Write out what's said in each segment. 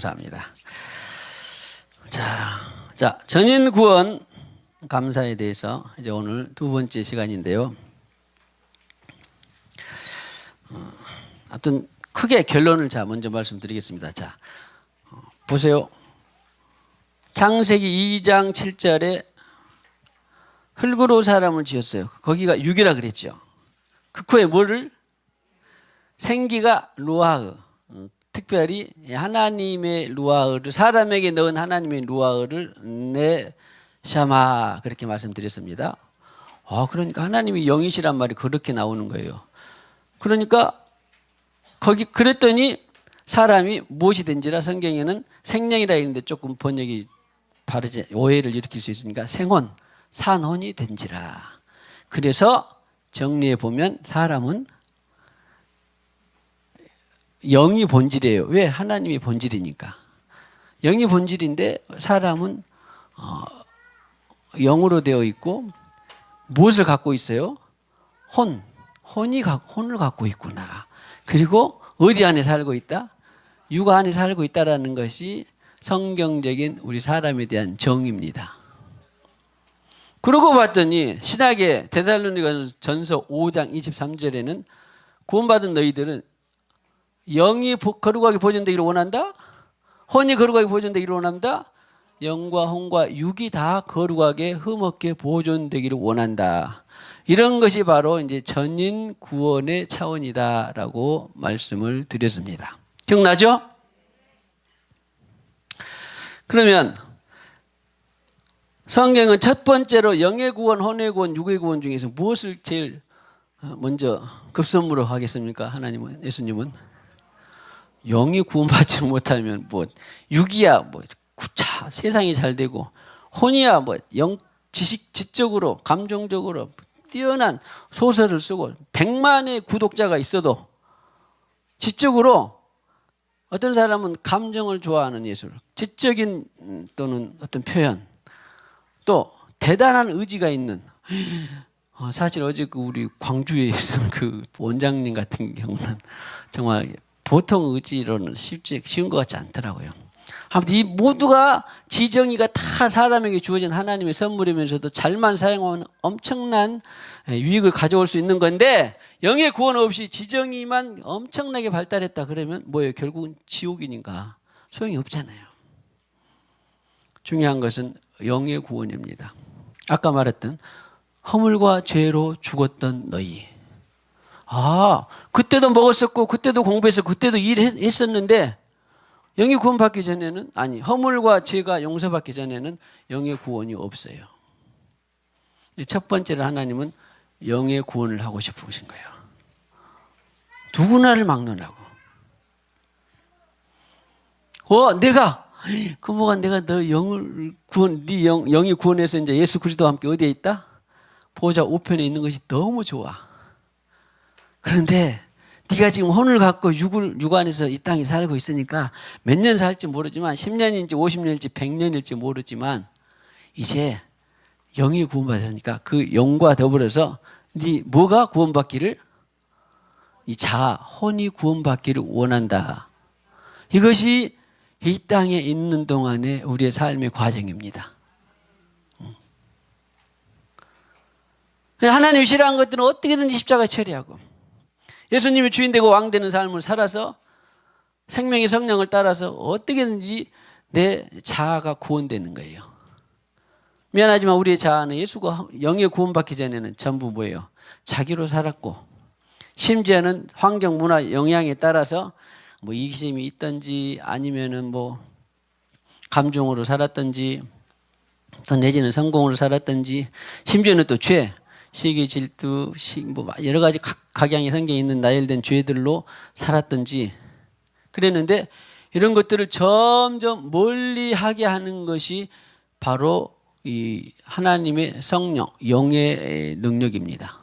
감사합니다. 자, 전인 구원 감사에 대해서 이제 오늘 두 번째 시간인데요. 아무튼 크게 결론을 먼저 말씀드리겠습니다. 자, 보세요. 창세기 2장 7절에 흙으로 사람을 지었어요. 거기가 육이라 그랬죠. 그 후에 뭐를? 생기가 루아흐. 특별히 하나님의 루아흐를, 사람에게 넣은 하나님의 루아흐를 네샤마 그렇게 말씀드렸습니다. 그러니까 하나님이 영이시란 말이 그렇게 나오는 거예요. 그러니까 거기 그랬더니 사람이 무엇이 된지라, 성경에는 생명이라 했는데 조금 번역이 바르지 오해를 일으킬 수 있으니까 생혼, 산혼이 된지라. 그래서 정리해 보면 사람은 영이 본질이에요. 왜? 하나님이 본질이니까. 영이 본질인데 사람은 영으로 되어 있고 무엇을 갖고 있어요? 혼을 갖고 있구나. 그리고 어디 안에 살고 있다? 육아 안에 살고 있다라는 것이 성경적인 우리 사람에 대한 정의입니다. 그러고 봤더니 신약의 데살로니가전서 5장 23절에는 구원받은 너희들은 영이 거룩하게 보존되기를 원한다? 혼이 거룩하게 보존되기를 원한다? 영과 혼과 육이 다 거룩하게 흠없게 보존되기를 원한다. 이런 것이 바로 이제 전인 구원의 차원이다라고 말씀을 드렸습니다. 기억나죠? 그러면 성경은 첫 번째로 영의 구원, 혼의 구원, 육의 구원 중에서 무엇을 제일 먼저 급선무로 하겠습니까? 하나님은, 예수님은? 영이 구원받지 못하면 뭐 육이야 뭐 구차 세상이 잘 되고, 혼이야 뭐 지적으로 감정적으로 뛰어난 소설을 쓰고 100만의 구독자가 있어도 지적으로, 어떤 사람은 감정을 좋아하는 예술, 지적인 또는 어떤 표현, 또 대단한 의지가 있는, 사실 어제 우리 광주에 있는 그 원장님 같은 경우는 정말 보통 의지로는 쉬운 것 같지 않더라고요. 아무튼 이 모두가 지정의가 다 사람에게 주어진 하나님의 선물이면서도 잘만 사용하면 엄청난 유익을 가져올 수 있는 건데, 영의 구원 없이 지정의만 엄청나게 발달했다 그러면 뭐예요? 결국은 지옥이니까 소용이 없잖아요. 중요한 것은 영의 구원입니다. 아까 말했던 허물과 죄로 죽었던 너희. 그때도 먹었었고 그때도 공부했었고 그때도 일했었는데 영의 구원받기 전에는, 허물과 죄가 용서받기 전에는 영의 구원이 없어요. 첫 번째로 하나님은 영의 구원을 하고 싶으신 거예요. 누구나를 막론하고. 내가 너 영을 네 영이 구원해서 이제 예수 그리스도와 함께 어디에 있다? 보좌 우편에 있는 것이 너무 좋아. 그런데 네가 지금 혼을 갖고 육 안에서 이 땅에 살고 있으니까 몇 년 살지 모르지만 10년인지 50년일지 100년일지 모르지만 이제 영이 구원받으니까 그 영과 더불어서 네 뭐가 구원받기를? 이 혼이 구원받기를 원한다. 이것이 이 땅에 있는 동안의 우리의 삶의 과정입니다. 하나님이 싫어하는 것들은 어떻게든지 십자가에 처리하고, 예수님이 주인 되고 왕 되는 삶을 살아서 생명의 성령을 따라서 어떻게든지 내 자아가 구원되는 거예요. 미안하지만 우리의 자아는 예수가 영의 구원받기 전에는 전부 뭐예요? 자기로 살았고, 심지어는 환경, 문화, 영향에 따라서 뭐 이기심이 있든지 아니면은 뭐 감정으로 살았든지 또 내지는 성공으로 살았든지, 심지어는 또 죄, 시기, 질투, 뭐 여러 가지 각양의 성경에 있는 나열된 죄들로 살았든지 그랬는데, 이런 것들을 점점 멀리하게 하는 것이 바로 이 하나님의 성령, 영의 능력입니다.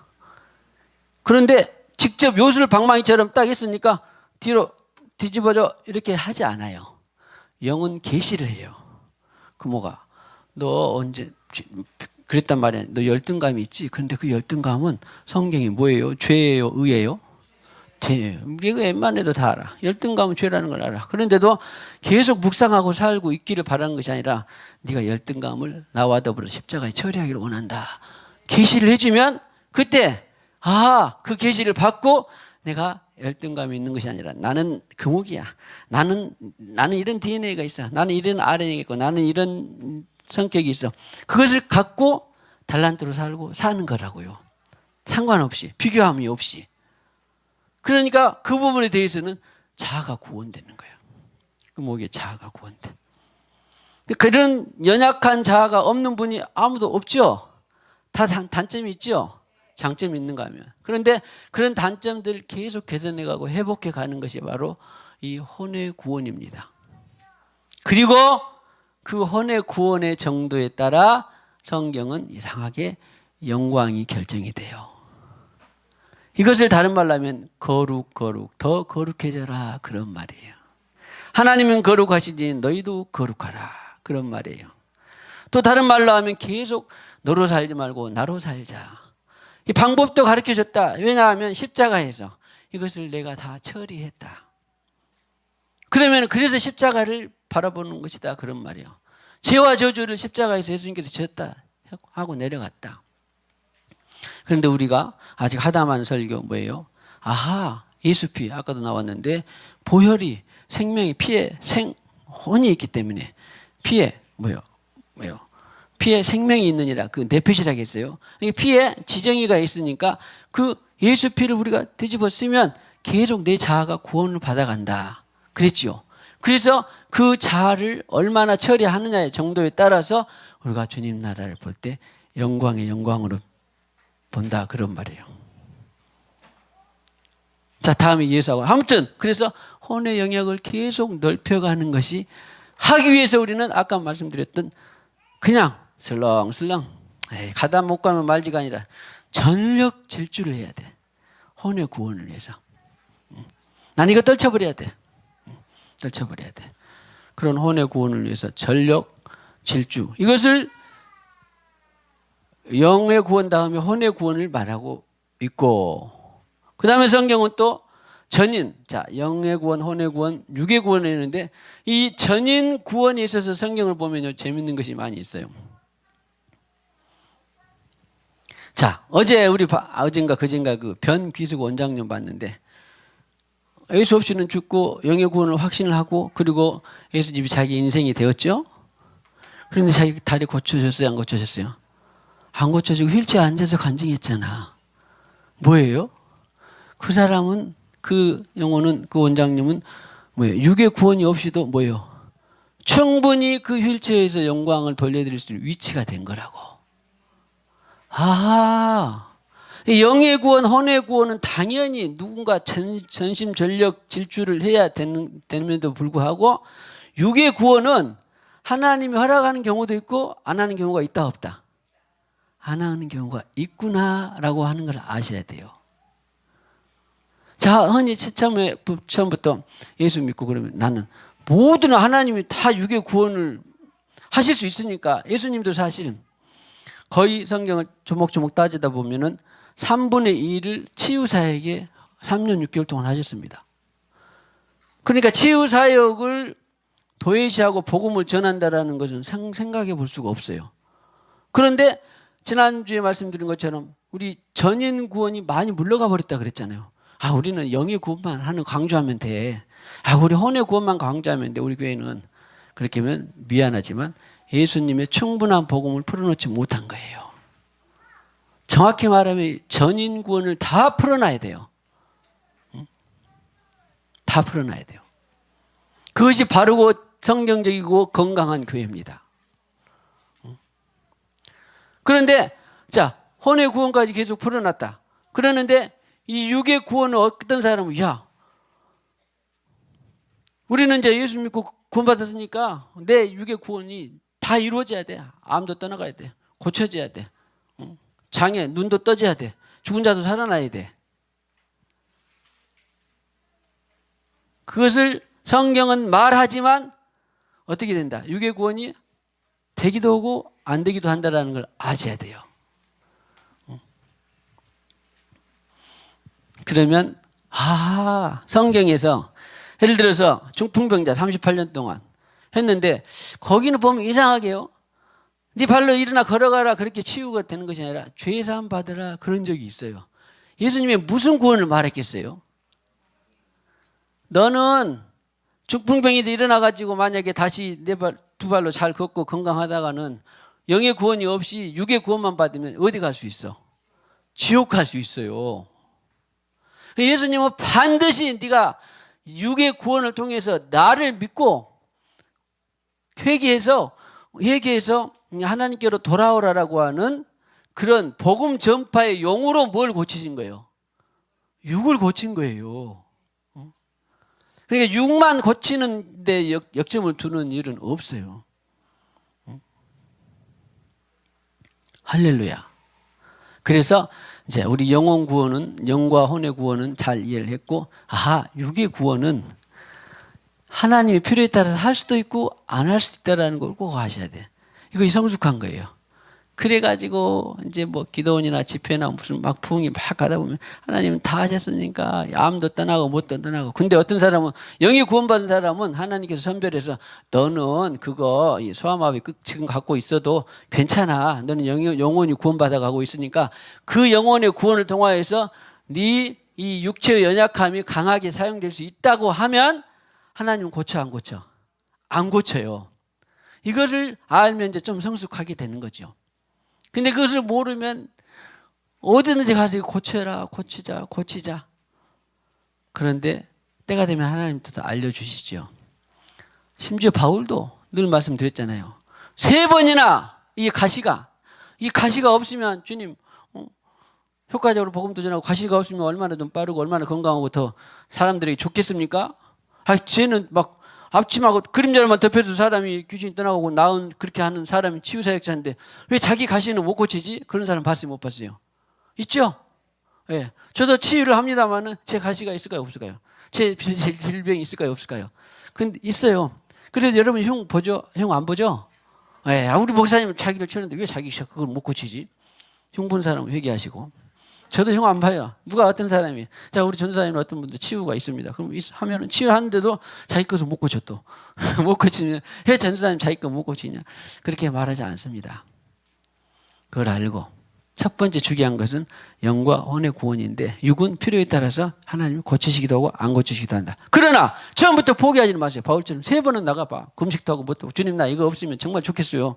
그런데 직접 요술 방망이처럼 딱 했으니까 뒤로 뒤집어져 이렇게 하지 않아요. 영은 계시를 해요. 그 뭐가? 너 언제 그랬단 말이야. 너 열등감이 있지? 그런데 그 열등감은 성경이 뭐예요? 죄예요? 의예요? 우리가 웬만해도 다 알아. 열등감은 죄라는 걸 알아. 그런데도 계속 묵상하고 살고 있기를 바라는 것이 아니라 네가 열등감을 나와 더불어 십자가에 처리하기를 원한다. 계시를 해주면 그때 그 계시를 받고 내가 열등감이 있는 것이 아니라 나는 금옥이야. 나는 이런 DNA가 있어. 나는 이런 RNA가 있고 나는 이런 성격이 있어. 그것을 갖고 달란트로 살고 사는 거라고요. 상관없이 비교함이 없이. 그러니까 그 부분에 대해서는 자아가 구원되는 거예요. 금옥의 자아가 구원돼. 그런 연약한 자아가 없는 분이 아무도 없죠. 다 단점이 있죠. 장점이 있는가 하면. 그런데 그런 단점들을 계속 개선해가고 회복해 가는 것이 바로 이 혼의 구원입니다. 그리고 그 혼의 구원의 정도에 따라 성경은 이상하게 영광이 결정이 돼요. 이것을 다른 말로 하면 거룩 더 거룩해져라 그런 말이에요. 하나님은 거룩하시니 너희도 거룩하라 그런 말이에요. 또 다른 말로 하면 계속 너로 살지 말고 나로 살자. 이 방법도 가르쳐줬다. 왜냐하면 십자가에서 이것을 내가 다 처리했다. 그러면 그래서 십자가를 바라보는 것이다 그런 말이에요. 죄와 저주를 십자가에서 예수님께서 졌다 하고 내려갔다. 그런데 우리가 아직 하다만 설교 뭐예요? 예수피 아까도 나왔는데 보혈이 생명의 피에 혼이 있기 때문에 피에 뭐요? 피에 생명이 있느니라 그 내표시라고 했어요. 피에 지정이가 있으니까 그 예수 피를 우리가 뒤집어 쓰면 계속 내 자아가 구원을 받아간다. 그랬죠. 그래서 그 자아를 얼마나 처리하느냐의 정도에 따라서 우리가 주님 나라를 볼 때 영광의 영광으로 본다 그런 말이에요. 자, 다음에 예수하고 아무튼 그래서 혼의 영역을 계속 넓혀가는 것이 하기 위해서 우리는 아까 말씀드렸던 그냥 슬렁슬렁 가다 못 가면 말지가 아니라 전력 질주를 해야 돼. 혼의 구원을 위해서. 난 이거 떨쳐버려야 돼. 떨쳐버려야 돼. 그런 혼의 구원을 위해서 전력 질주. 이것을 영의 구원 다음에 혼의 구원을 말하고 있고 그 다음에 성경은 또 전인, 영의 구원, 혼의 구원, 육의 구원을 했는데 이 전인 구원에 있어서 성경을 보면 재밌는 것이 많이 있어요. 어젠가 그젠가 그 변귀숙 원장님 봤는데 예수 없이는 죽고 영의 구원을 확신을 하고 그리고 예수님이 자기 인생이 되었죠. 그런데 자기 다리 고쳐졌어요? 안 고쳐졌어요? 안 고쳐지고 휠체어에 앉아서 간증했잖아. 뭐예요? 그 사람은 그 영혼은 그 원장님은 뭐예요? 육의 구원이 없이도 뭐예요? 충분히 그 휠체어에서 영광을 돌려드릴 수 있는 위치가 된 거라고. 영의 구원, 혼의 구원은 당연히 누군가 전심 전력 질주를 해야 되는데도 불구하고 육의 구원은 하나님이 허락하는 경우도 있고 안 하는 경우가 있다 없다. 안 하는 경우가 있구나라고 하는 걸 아셔야 돼요. 흔히 처음부터 예수 믿고 그러면 나는 모든 하나님이 다 육의 구원을 하실 수 있으니까 예수님도 사실은 거의 성경을 조목조목 따지다 보면은 3분의 2를 치유사역에 3년 6개월 동안 하셨습니다. 그러니까 치유사역을 도외시하고 복음을 전한다라는 것은 생각해 볼 수가 없어요. 그런데 지난주에 말씀드린 것처럼 우리 전인 구원이 많이 물러가 버렸다 그랬잖아요. 우리는 영의 구원만 강조하면 돼. 우리 혼의 구원만 강조하면 돼. 우리 교회는. 그렇게 하면 미안하지만 예수님의 충분한 복음을 풀어놓지 못한 거예요. 정확히 말하면 전인 구원을 다 풀어놔야 돼요. 다 풀어놔야 돼요. 그것이 바르고 성경적이고 건강한 교회입니다. 그런데 혼의 구원까지 계속 풀어놨다. 그러는데 이 육의 구원은 어떤 사람은 우리는 이제 예수 믿고 구원받았으니까 내 육의 구원이 다 이루어져야 돼. 암도 떠나가야 돼. 고쳐져야 돼. 장애, 눈도 떠져야 돼. 죽은 자도 살아나야 돼. 그것을 성경은 말하지만 어떻게 된다? 육의 구원이 되기도 하고 안 되기도 한다는 걸 아셔야 돼요. 그러면 성경에서 예를 들어서 중풍병자 38년 동안 했는데 거기는 보면 이상하게요. 네 발로 일어나 걸어가라 그렇게 치유가 되는 것이 아니라 죄사함 받으라 그런 적이 있어요. 예수님이 무슨 구원을 말했겠어요? 너는 중풍병에서 일어나가지고 만약에 다시 두 발로 잘 걷고 건강하다가는 영의 구원이 없이 육의 구원만 받으면 어디 갈 수 있어? 지옥 갈 수 있어요. 예수님은 반드시 네가 육의 구원을 통해서 나를 믿고 회개해서 하나님께로 돌아오라라고 하는 그런 복음 전파의 용으로 뭘 고치신 거예요? 육을 고친 거예요. 그러니까 육만 고치는 데 역점을 두는 일은 없어요. 할렐루야. 그래서 이제 우리 영혼 구원은, 영과 혼의 구원은 잘 이해를 했고, 육의 구원은 하나님의 필요에 따라서 할 수도 있고 안 할 수도 있다는 걸 꼭 아셔야 돼. 이거 성숙한 거예요. 그래가지고 이제 뭐 기도원이나 집회나 무슨 막 부흥이 막 가다 보면 하나님은 다 하셨으니까 암도 떠나고 못도 떠나고. 근데 어떤 사람은, 영이 구원받은 사람은 하나님께서 선별해서 너는 그거 소아마비 지금 갖고 있어도 괜찮아. 너는 영혼이 구원받아 가고 있으니까 그 영혼의 구원을 통하여서 네 이 육체의 연약함이 강하게 사용될 수 있다고 하면 하나님은 고쳐 안 고쳐? 안 고쳐요. 이것을 알면 이제 좀 성숙하게 되는 거죠. 근데 그것을 모르면 어디든지 가서 고쳐라, 고치자. 그런데 때가 되면 하나님께서 알려주시죠. 심지어 바울도 늘 말씀드렸잖아요. 3번이나 이 가시가 없으면 주님 효과적으로 복음 도전하고 가시가 없으면 얼마나 좀 빠르고 얼마나 건강하고 더 사람들에게 좋겠습니까? 쟤는 막 앞치마하고 그림자를만 덮여서 사람이 귀신이 떠나고 나은 그렇게 하는 사람이 치유사역자인데 왜 자기 가시는 못 고치지? 그런 사람 봤어요, 못 봤어요? 있죠? 예. 저도 치유를 합니다만은 제 가시가 있을까요, 없을까요? 제 질병이 있을까요, 없을까요? 근데 있어요. 그래서 여러분 형 보죠? 형 안 보죠? 예. 우리 목사님은 자기를 치는데 왜 자기가 그걸 못 고치지? 형 본 사람은 회개하시고. 저도 형 안 봐요. 누가 어떤 사람이. 자, 우리 전도사님은 어떤 분들 치유가 있습니다. 그럼 하면은 치유하는데도 자기 것을 못 고쳐 또. 못 고치면 왜 전도사님 자기 거 못 고치냐. 그렇게 말하지 않습니다. 그걸 알고 첫 번째 중요한 것은 영과 혼의 구원인데 육은 필요에 따라서 하나님이 고치시기도 하고 안 고치시기도 한다. 그러나 처음부터 포기하지는 마세요. 바울처럼 3번은 나가봐. 금식도 하고 못 하고 주님 나 이거 없으면 정말 좋겠어요.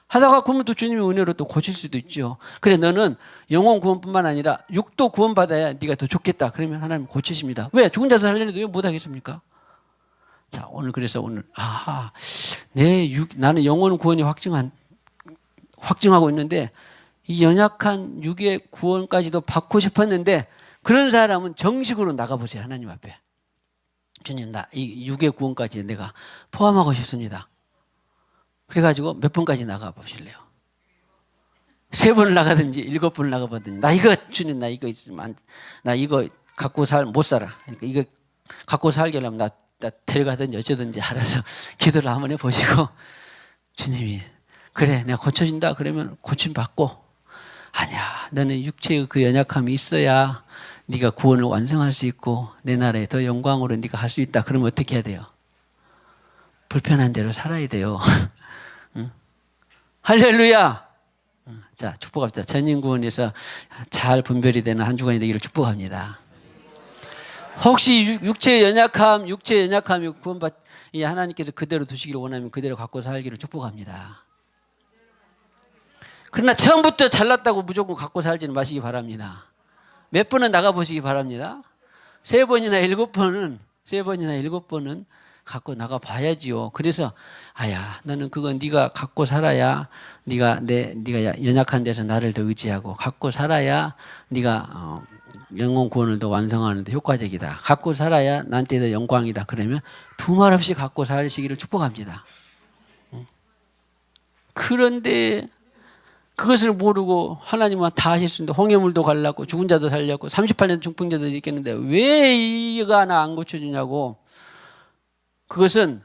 하다가 그러면 또 주님의 은혜로 또 고칠 수도 있죠. 그래 너는 영혼 구원뿐만 아니라 육도 구원받아야 네가 더 좋겠다. 그러면 하나님 고치십니다. 왜? 죽은 자서 살려내도 왜 못하겠습니까? 자, 오늘 그래서 오늘 나는 영혼 구원이 확증하고 있는데 이 연약한 육의 구원까지도 받고 싶었는데 그런 사람은 정식으로 나가보세요. 하나님 앞에. 주님 나 이 육의 구원까지 내가 포함하고 싶습니다. 그래가지고 몇 번까지 나가보실래요? 3번을 나가든지 7번을 나가보든지 나 이거 주님 나 이거 있으면 나 이거 갖고 못 살아. 그러니까 이거 갖고 살게 하려면 나 데려가든지 어쩌든지 알아서 기도를 한번 해보시고 주님이 그래 내가 고쳐진다 그러면 고침받고 아니야 너는 육체의 그 연약함이 있어야 네가 구원을 완성할 수 있고 내 나라에 더 영광으로 네가 할 수 있다. 그러면 어떻게 해야 돼요? 불편한 대로 살아야 돼요. 응? 할렐루야. 자, 축복합시다. 전인구원에서 잘 분별이 되는 한 주간이 되기를 축복합니다. 혹시 육체의 연약함이 하나님께서 그대로 두시기를 원하면 그대로 갖고 살기를 축복합니다. 그러나 처음부터 잘났다고 무조건 갖고 살지는 마시기 바랍니다. 몇 번은 나가보시기 바랍니다. 3번이나 7번은 갖고 나가 봐야지요. 그래서 너는 그건 네가 갖고 살아야 네가 연약한 데서 나를 더 의지하고 갖고 살아야 네가 영혼 구원을 더 완성하는 데 효과적이다. 갖고 살아야 나한테 더 영광이다. 그러면 두말 없이 갖고 살시기를 축복합니다. 그런데 그것을 모르고 하나님은 다 하실 수 있는데 홍해물도 갈라고 죽은 자도 살렸고 38년 중풍자도 있겠는데 왜 이가 나 안 고쳐주냐고. 그것은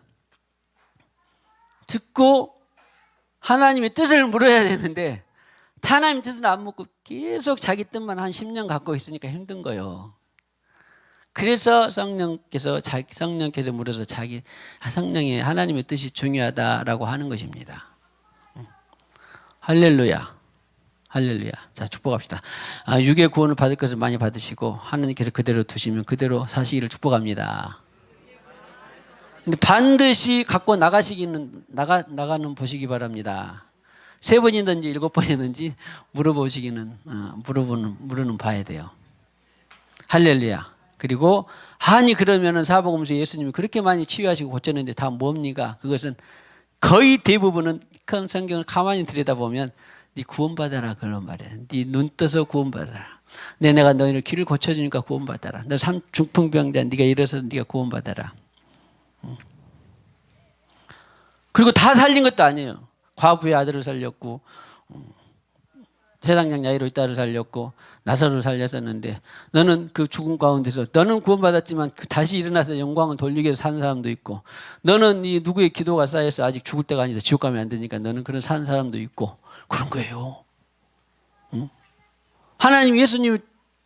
듣고 하나님의 뜻을 물어야 되는데 하나님의 뜻을 안 묻고 계속 자기 뜻만 한 10년 갖고 있으니까 힘든 거예요. 그래서 성령께서 물어서 성령의 하나님의 뜻이 중요하다라고 하는 것입니다. 할렐루야. 할렐루야. 자, 축복합시다. 육의 구원을 받을 것을 많이 받으시고 하나님께서 그대로 두시면 그대로 사시기를 축복합니다. 근데 반드시 갖고 나가는 보시기 바랍니다. 3번이든지 7번이든지 물어는 봐야 돼요. 할렐루야. 그리고 그러면은 사복음서 예수님이 그렇게 많이 치유하시고 고쳤는데 다 뭡니까? 그것은 거의 대부분은 큰 성경을 가만히 들여다보면 네 구원받아라 그런 말이야. 네 눈 떠서 구원받아라. 내가 너희를 귀를 고쳐주니까 구원받아라. 너 중풍병자 네가 일어서 네가 구원받아라. 그리고 다 살린 것도 아니에요. 과부의 아들을 살렸고 세상장 야이로의 딸을 살렸고 나사로를 살렸었는데 너는 그 죽음 가운데서 너는 구원받았지만 다시 일어나서 영광을 돌리기 위해서 사는 사람도 있고 너는 이 누구의 기도가 쌓여서 아직 죽을 때가 아니라 지옥 가면 안 되니까 너는 그런 사는 사람도 있고 그런 거예요. 응? 하나님 예수님이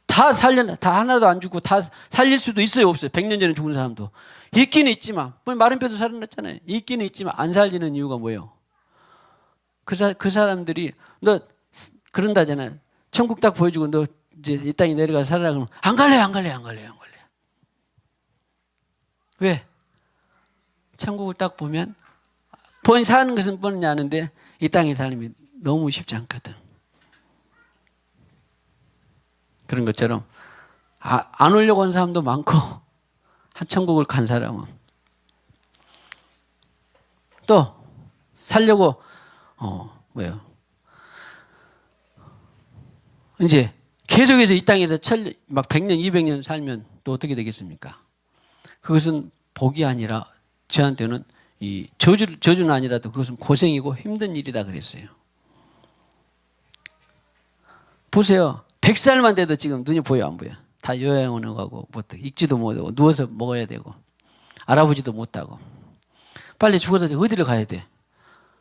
다 하나도 안 죽고 다 살릴 수도 있어요 없어요? 100년 전에 죽은 사람도 있기는 있지만 마른 뼈도 살아났잖아요. 있기는 있지만 안 살리는 이유가 뭐예요? 그 사람들이 너 그런다잖아요. 천국 딱 보여주고 너 이제 이 땅에 내려가서 살아라 그러면 안 갈래요. 왜? 천국을 딱 보면 사는 것은 뻔히 아는데 이 땅에 살면 너무 쉽지 않거든. 그런 것처럼 안 오려고 하는 사람도 많고 한 천국을 간 사람은 또 살려고 이제 계속해서 이 땅에서 막 100년, 200년 살면 또 어떻게 되겠습니까? 그것은 복이 아니라 저한테는 이 저주는 아니라도 그것은 고생이고 힘든 일이다 그랬어요. 보세요. 100살만 돼도 지금 눈이 보여 안 보여? 다 요양원에 가고 읽지도 못하고 누워서 먹어야 되고 알아보지도 못하고 빨리 죽어서 어디를 가야 돼?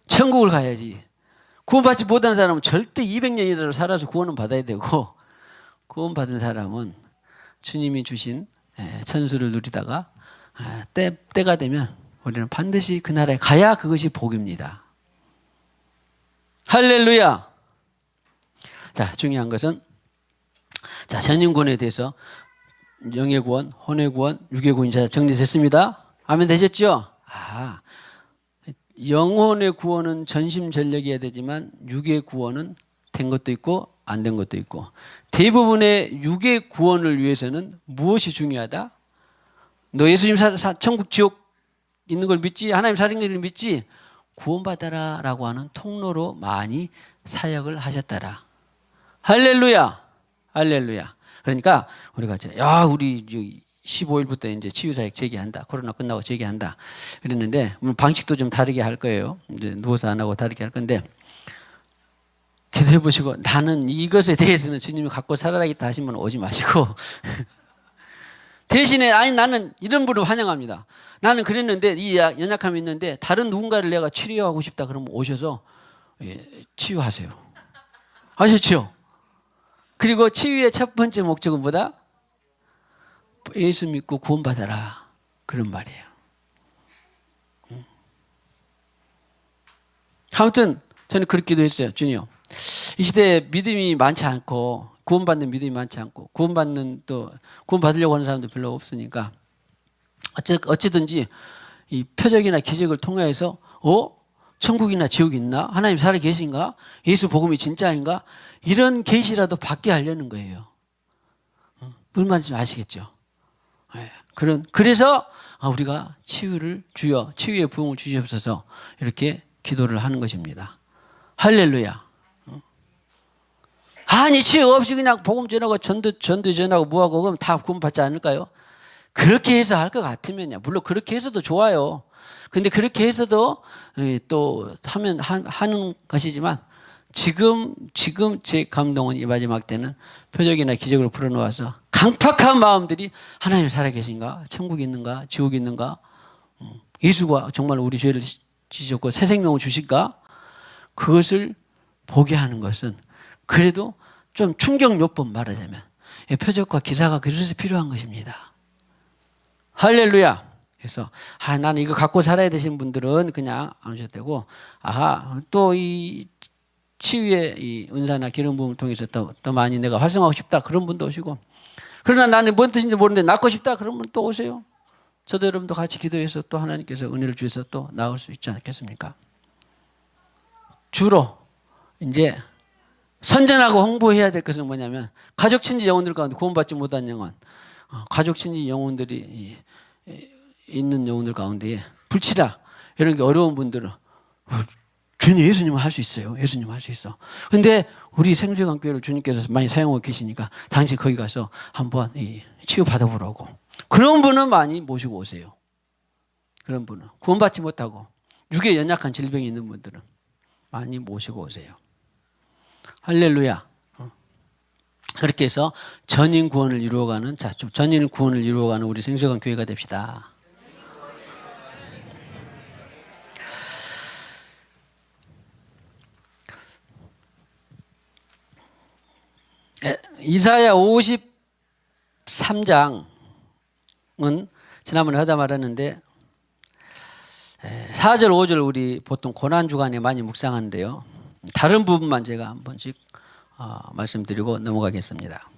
천국을 가야지. 구원받지 못한 사람은 절대 200년이라도 살아서 구원은 받아야 되고 구원받은 사람은 주님이 주신 천수를 누리다가 때가 되면 우리는 반드시 그 나라에 가야 그것이 복입니다. 할렐루야. 자, 중요한 것은 전인구원에 대해서 영의 구원, 혼의 구원, 육의 구원이 정리됐습니다. 아멘 되셨죠? 영혼의 구원은 전심전력이어야 되지만 육의 구원은 된 것도 있고 안 된 것도 있고 대부분의 육의 구원을 위해서는 무엇이 중요하다? 너 예수님 천국 지옥 있는 걸 믿지? 하나님 살인 걸 믿지? 구원받아라 라고 하는 통로로 많이 사역을 하셨더라. 할렐루야. 할렐루야. 그러니까 우리가 우리 15일부터 이제 치유사역 재개한다. 코로나 끝나고 재개한다. 그랬는데 방식도 좀 다르게 할 거예요. 이제 누워서 안 하고 다르게 할 건데 계속 해보시고 나는 이것에 대해서는 주님이 갖고 살아야겠다 하시면 오지 마시고 대신에 나는 이런 분을 환영합니다. 나는 그랬는데 이 연약함이 있는데 다른 누군가를 내가 치료하고 싶다 그러면 오셔서 치유하세요. 아셨죠? 그리고 치유의 첫 번째 목적은 뭐다? 예수 믿고 구원받아라. 그런 말이에요. 아무튼 저는 그렇게 기도했어요. 주님, 이 시대에 믿음이 많지 않고 구원받는 믿음이 많지 않고 구원받으려고 하는 사람도 별로 없으니까 어찌든지 이 표적이나 기적을 통해서 천국이나 지옥이 있나? 하나님 살아 계신가? 예수 복음이 진짜인가? 이런 계시라도 받게 하려는 거예요. 무슨 말인지 아시겠죠? 그래서 우리가 치유의 부흥을 주시옵소서 이렇게 기도를 하는 것입니다. 할렐루야. 치유 없이 그냥 복음 전하고 전도 전하고 뭐하고 그러면 다 구원받지 않을까요? 그렇게 해서 할 것 같으면요. 물론 그렇게 해서도 좋아요. 근데 그렇게 해서도 또 하는 것이지만 지금 제 감동은 이 마지막 때는 표적이나 기적을 풀어놓아서 강팍한 마음들이 하나님 살아계신가? 천국이 있는가? 지옥이 있는가? 예수가 정말 우리 죄를 지셨고 새 생명을 주실까? 그것을 보게 하는 것은 그래도 좀 충격 몇 번 말하자면 표적과 기사가 그래서 필요한 것입니다. 할렐루야. 그래서 나는 이거 갖고 살아야 되신 분들은 그냥 안 오셔도 되고, 또 이 치유의 이 은사나 기름 부음을 통해서 더 많이 내가 활성화하고 싶다, 그런 분도 오시고, 그러나 나는 뭔 뜻인지 모르는데 낫고 싶다, 그런 분 또 오세요. 저도 여러분도 같이 기도해서 또 하나님께서 은혜를 주셔서 또 나을 수 있지 않겠습니까? 주로 이제 선전하고 홍보해야 될 것은 뭐냐면, 가족 친지 영혼들 가운데 구원받지 못한 영혼, 가족 친지 영혼들이 있는 영혼들 가운데 불치라 이런 게 어려운 분들은 주님, 예수님은 할 수 있어요. 예수님은 할 수 있어. 근데 우리 생수강교회를 주님께서 많이 사용하고 계시니까 당신 거기 가서 한번 치유 받아보라고. 그런 분은 많이 모시고 오세요. 그런 분은 구원받지 못하고 육에 연약한 질병이 있는 분들은 많이 모시고 오세요. 할렐루야. 그렇게 해서 전인 구원을 이루어가는, 좀 전인 구원을 이루어가는 우리 생수강교회가 됩시다. 이사야 53장은 지난번에 하다 말았는데 4절 5절 우리 보통 고난주간에 많이 묵상하는데요, 다른 부분만 제가 한 번씩 말씀드리고 넘어가겠습니다.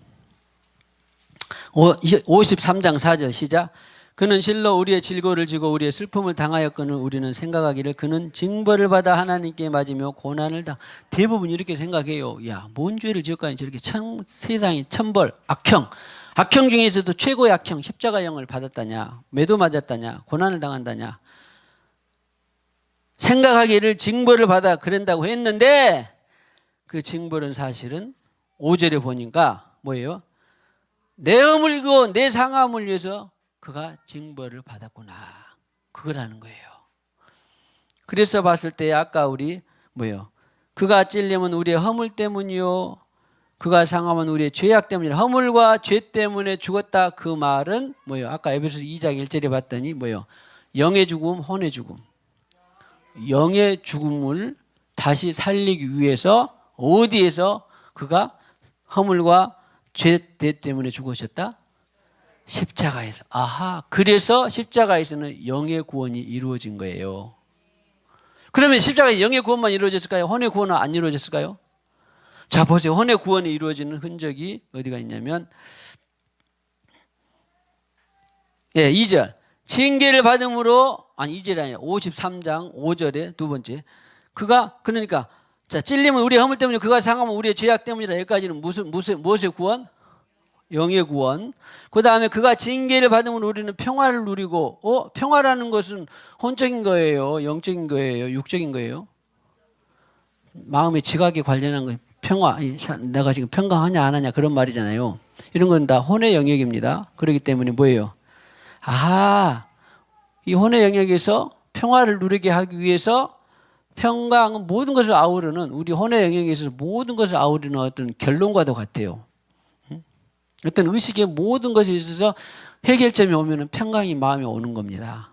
53장 4절 시작. 그는 실로 우리의 질고를 지고 우리의 슬픔을 당하였거늘 우리는 생각하기를 그는 징벌을 받아 하나님께 맞으며 고난을 대부분 이렇게 생각해요. 야, 뭔 죄를 지었까지 저렇게 세상에 천벌, 악형 중에서도 최고의 악형 십자가형을 받았다냐, 매도 맞았다냐, 고난을 당한다냐, 생각하기를 징벌을 받아 그런다고 했는데, 그 징벌은 사실은 5절에 보니까 뭐예요? 내 허물고 내 상함을 위해서 그가 징벌을 받았구나, 그거라는 거예요. 그래서 봤을 때 아까 우리 뭐예요? 그가 찔림은 우리의 허물 때문이요, 그가 상함은 우리의 죄악 때문이라. 허물과 죄 때문에 죽었다, 그 말은 뭐예요? 아까 에베소서 2장 1절에 봤더니 뭐예요? 영의 죽음, 혼의 죽음. 영의 죽음을 다시 살리기 위해서 어디에서 그가 허물과 죄 때문에 죽으셨다? 십자가에서. 그래서 십자가에서는 영의 구원이 이루어진 거예요. 그러면 십자가에 영의 구원만 이루어졌을까요? 혼의 구원은 안 이루어졌을까요? 자, 보세요. 혼의 구원이 이루어지는 흔적이 어디가 있냐면 2절. 징계를 받음으로, 2절이 아니라 53장 5절에 두 번째. 그러니까 찔림은 우리의 허물 때문에, 그가 상하면 우리의 죄악 때문이라. 여기까지는 무엇의 구원? 영의 구원. 그 다음에 그가 징계를 받으면 우리는 평화를 누리고, 평화라는 것은 혼적인 거예요? 영적인 거예요? 육적인 거예요? 마음의 지각에 관련한 거, 평화. 내가 지금 평강하냐 안 하냐 그런 말이잖아요. 이런 건 다 혼의 영역입니다. 그렇기 때문에 뭐예요? 이 혼의 영역에서 평화를 누리게 하기 위해서 평강은 모든 것을 아우르는, 우리 혼의 영역에서 모든 것을 아우르는 어떤 결론과도 같아요. 어떤 의식의 모든 것에 있어서 해결점이 오면 평강이 마음에 오는 겁니다.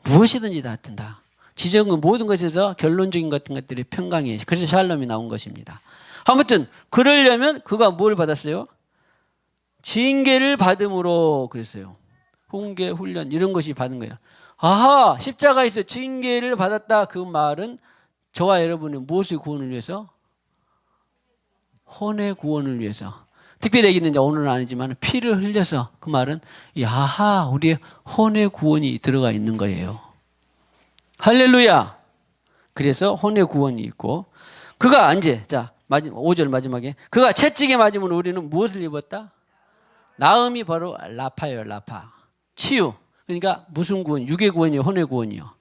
무엇이든지 다 된다. 지정은 모든 것에서 결론적인 같은 것들이 평강이에요. 그래서 샬롬이 나온 것입니다. 아무튼 그러려면 그가 뭘 받았어요? 징계를 받음으로 그랬어요. 훈계, 훈련 이런 것이 받은 거예요. 십자가에서 징계를 받았다, 그 말은 저와 여러분의 무엇의 구원을 위해서? 혼의 구원을 위해서. 특별히 얘기는 이제 오늘은 아니지만 피를 흘려서, 그 말은 우리의 혼의 구원이 들어가 있는 거예요. 할렐루야. 그래서 혼의 구원이 있고, 그가 이제 5절 마지막에 그가 채찍에 맞으면 우리는 무엇을 입었다? 나음이 바로 라파예요. 라파. 치유. 그러니까 무슨 구원? 육의 구원이요, 혼의 구원이요?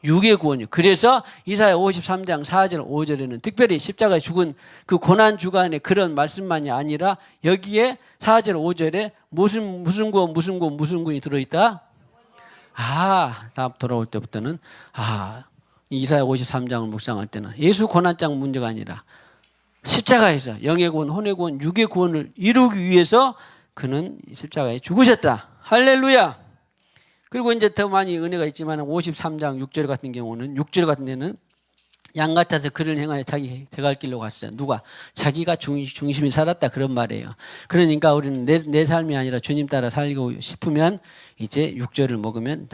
육의 구원이요. 그래서 이사야 53장 4절 5절에는 특별히 십자가에 죽은 그 고난 주간의 그런 말씀만이 아니라 여기에 4절 5절에 무슨 구원이 들어있다? 다음 돌아올 때부터는 이사야 53장을 묵상할 때는 예수 고난장 문제가 아니라 십자가에서 영의 구원, 혼의 구원, 육의 구원을 이루기 위해서 그는 십자가에 죽으셨다. 할렐루야. 그리고 이제 더 많이 은혜가 있지만 53장 6절 같은 경우는, 6절 같은 데는 양 같아서 그를 행하여 자기 갈 길로 갔어요. 누가? 자기가 중심이 살았다 그런 말이에요. 그러니까 우리는 내 삶이 아니라 주님 따라 살고 싶으면 이제 육절을 먹으면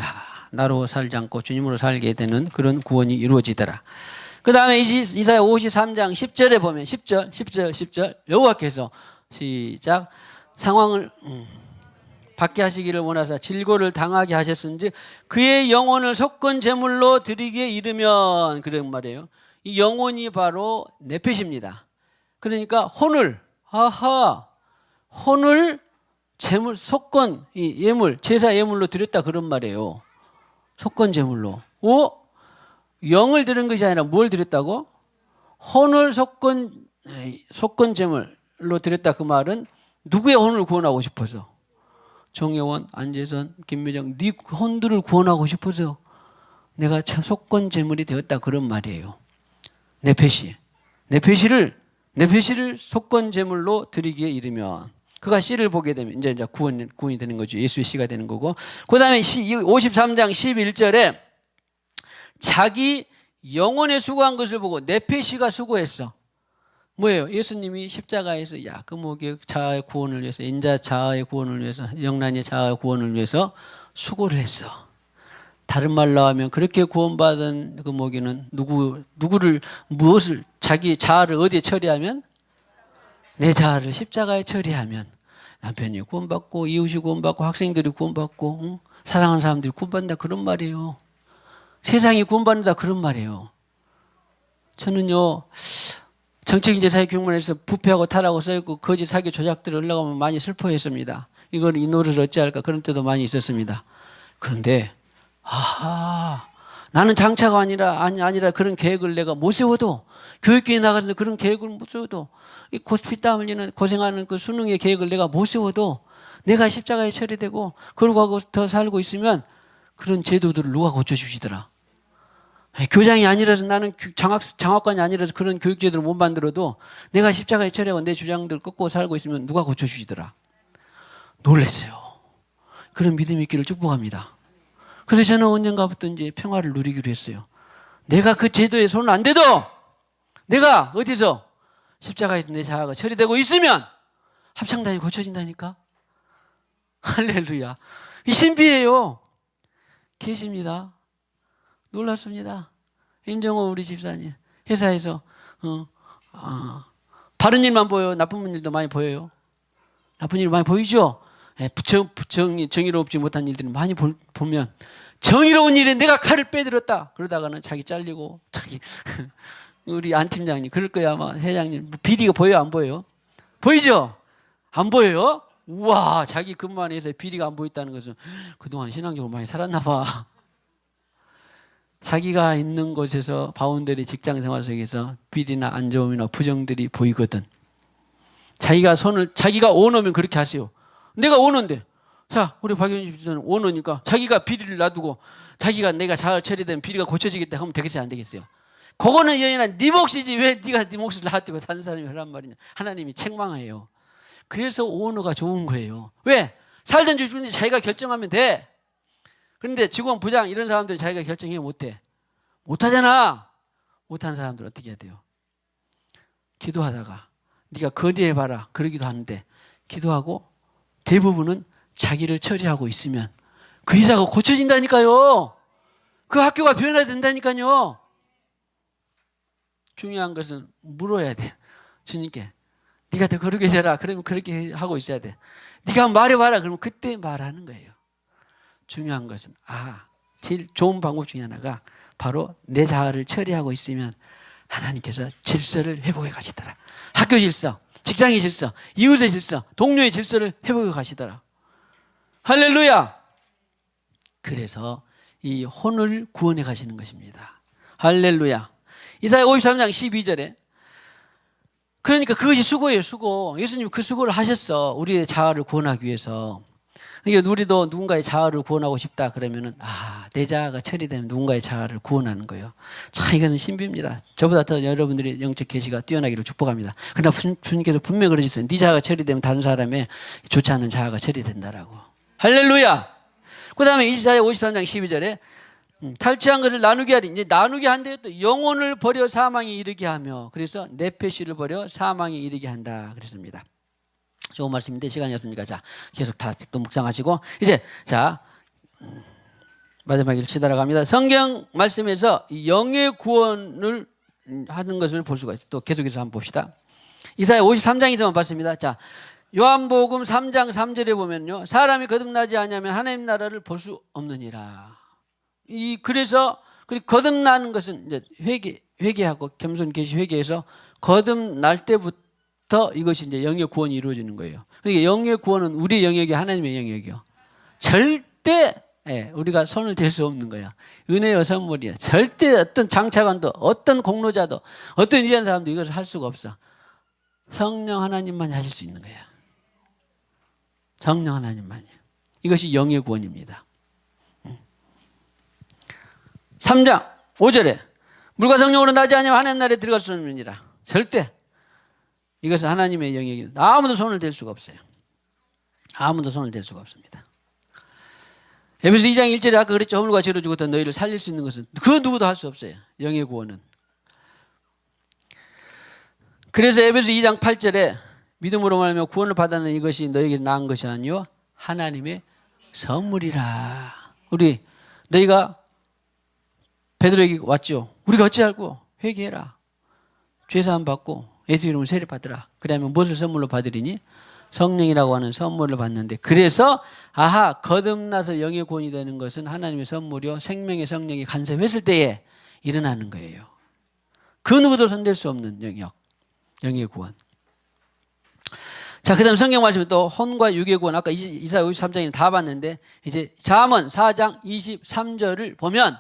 나로 살지 않고 주님으로 살게 되는 그런 구원이 이루어지더라. 그 다음에 이사야 53장 10절에 보면 10절 여호와께서 시작 상황을 받게 하시기를 원하사 질고를 당하게 하셨은지 그의 영혼을 속건 제물로 드리기에 이르면 그런 말이에요. 이 영혼이 바로 네펫입니다. 그러니까 혼을 제물 속건 이 예물 제사 예물로 드렸다 그런 말이에요. 속건 제물로. 영을 드린 것이 아니라 뭘 드렸다고? 혼을 속건 제물로 드렸다 그 말은 누구의 혼을 구원하고 싶어서? 정여원, 안재선, 김미정 네 혼들을 구원하고 싶어서 내가 속건 제물이 되었다 그런 말이에요. 네페시를 속건 제물로 드리기에 이르면 그가 씨를 보게 되면 이제 구원이 되는 거죠. 예수의 씨가 되는 거고. 그다음에 53장 11절에 자기 영혼에 수고한 것을 보고 네페시가 수고했어. 뭐예요? 예수님이 십자가에서 야금옥의 자아의 구원을 위해서 인자 자아의 구원을 위해서 영란의 자아의 구원을 위해서 수고를 했어. 다른 말로 하면 그렇게 구원받은 그 모기는 누구를 무엇을 자기 자아를 어디에 처리하면 내 자아를 십자가에 처리하면 남편이 구원받고 이웃이 구원받고 학생들이 구원받고 사랑하는 사람들이 구원받는다 그런 말이에요. 세상이 구원받는다 그런 말이에요. 저는요 정책인재사회 경문에서 부패하고 타락하고 써있고 거짓 사기 조작들이 올라가면 많이 슬퍼했습니다. 이 노릇을 어찌할까 그런 때도 많이 있었습니다. 그런데 나는 장차가 아니라 그런 계획을 내가 못 세워도 교육교에 나가서 그런 계획을 못 세워도 이 피땀 흘리는 고생하는 그 수능의 계획을 내가 못 세워도 내가 십자가에 처리되고 그러고 하고 더 살고 있으면 그런 제도들을 누가 고쳐주시더라. 교장이 아니라서 나는 장학관이 아니라서 그런 교육제도를 못 만들어도 내가 십자가에 처리하고 내 주장들 꺾고 살고 있으면 누가 고쳐주시더라. 놀랐어요. 그런 믿음이 있기를 축복합니다. 그래서 저는 언젠가부터 이제 평화를 누리기로 했어요. 내가 그 제도에 손을 안 대도 내가 어디서 십자가에서 내 자아가 처리되고 있으면 합창단이 고쳐진다니까. 할렐루야. 이 신비예요. 계십니다. 놀랐습니다. 임정호 우리 집사님 회사에서 바른 일만 보여요? 나쁜 일도 많이 보여요? 나쁜 일 많이 보이죠? 정의롭지 못한 일들을 많이 보면 정의로운 일에 내가 칼을 빼들었다 그러다가는 자기 잘리고 자기 우리 안 팀장님 그럴 거야 아마 회장님 비리가 보여요 안 보여요? 보이죠? 안 보여요? 우와 자기 근무한 회사에 비리가 안 보였다는 것은 그동안 신앙적으로 많이 살았나 봐. 자기가 있는 곳에서 바운더리 직장생활 속에서 비리나 안 좋음이나 부정들이 보이거든. 자기가 오너면 그렇게 하세요. 내가 오너인데 자 우리 박영진 집사는 오너니까 자기가 비리를 놔두고 자기가 내가 잘 처리되면 비리가 고쳐지겠다 하면 되겠어요 안 되겠어요? 그거는 여인아 네 몫이지 왜 네가 네 몫을 놔두고 다른 사람이 하란 말이냐. 하나님이 책망해요. 그래서 오너가 좋은 거예요. 왜? 살든지 죽든지 자기가 결정하면 돼. 그런데 직원, 부장 이런 사람들이 자기가 결정해 못해. 못하잖아. 못하는 사람들 어떻게 해야 돼요? 기도하다가 네가 거대해봐라 그러기도 하는데 기도하고 대부분은 자기를 처리하고 있으면 그 회사가 고쳐진다니까요. 그 학교가 변화된다니까요. 중요한 것은 물어야 돼. 주님께 네가 더 거룩히 해라. 그러면 그렇게 하고 있어야 돼. 네가 말해봐라. 그러면 그때 말하는 거예요. 중요한 것은 제일 좋은 방법 중에 하나가 바로 내 자아를 처리하고 있으면 하나님께서 질서를 회복해 가시더라. 학교 질서, 직장의 질서, 이웃의 질서, 동료의 질서를 회복해 가시더라. 할렐루야. 그래서 이 혼을 구원해 가시는 것입니다. 할렐루야. 이사야 53장 12절에 그러니까 그것이 수고예요. 수고. 예수님이 그 수고를 하셨어. 우리의 자아를 구원하기 위해서. 그러니까 우리도 누군가의 자아를 구원하고 싶다 그러면은 내 자아가 처리되면 누군가의 자아를 구원하는 거예요. 참 이거는 신비입니다. 저보다 더 여러분들의 영적 계시가 뛰어나기를 축복합니다. 그러나 주님께서 분명히 그러셨어요. 네 자아가 처리되면 다른 사람의 좋지 않은 자아가 처리된다라고. 할렐루야. 그 다음에 이사야 53장 12절에 탈취한 것을 나누게 하리. 이제 나누게 한대요. 또 영혼을 버려 사망에 이르게 하며, 그래서 네페시를 버려 사망에 이르게 한다 그랬습니다. 좋은 말씀인데 시간이 없으니까 자 계속 다 또 묵상하시고 이제 자 마지막 일 치달아갑니다. 성경 말씀에서 영의 구원을 하는 것을 볼 수가 있어요. 또 계속해서 한번 봅시다. 이사야 53장에서만 봤습니다. 자, 요한복음 3장 3절에 보면요, 사람이 거듭나지 않으면 하나님 나라를 볼 수 없느니라. 그래서 거듭나는 것은 이제 회개하고 겸손 계시 회개해서 거듭날 때부터 이것이 이제 영의 구원이 이루어지는 거예요. 그러니까 영의 구원은 우리 영역이 하나님의 영역이요. 절대 우리가 손을 댈 수 없는 거야. 은혜의 선물이야. 절대 어떤 장차관도 어떤 공로자도 어떤 이한 사람도 이것을 할 수가 없어. 성령 하나님만이 하실 수 있는 거야. 성령 하나님만이. 이것이 영의 구원입니다. 3장 5절에 물과 성령으로 나지 않으면 하나님 나라에 들어갈 수 없느니라. 절대 이것은 하나님의 영역입니다. 아무도 손을 댈 수가 없어요. 아무도 손을 댈 수가 없습니다. 에베소 2장 1절에 아까 그랬죠. 허물과 죄로 죽었던 너희를 살릴 수 있는 것은 그 누구도 할 수 없어요. 영의 구원은. 그래서 에베소 2장 8절에 믿음으로 말하며 구원을 받았는 이것이 너에게 나은 것이 아니요 하나님의 선물이라. 너희가 베드로에게 왔죠. 우리가 어찌할꼬? 회개해라. 죄사함 받고 예수 이름으로 세례 받으라. 그러면 무엇을 선물로 받으리니? 성령이라고 하는 선물을 받는데, 그래서 거듭나서 영의 구원이 되는 것은 하나님의 선물이요 생명의 성령이 간섭했을 때에 일어나는 거예요. 그 누구도 손댈 수 없는 영역, 영의 구원. 자, 그 다음 성경 말씀에 또 혼과 육의 구원, 아까 이사야 53장에 다 봤는데 이제 잠언 4장 23절을 보면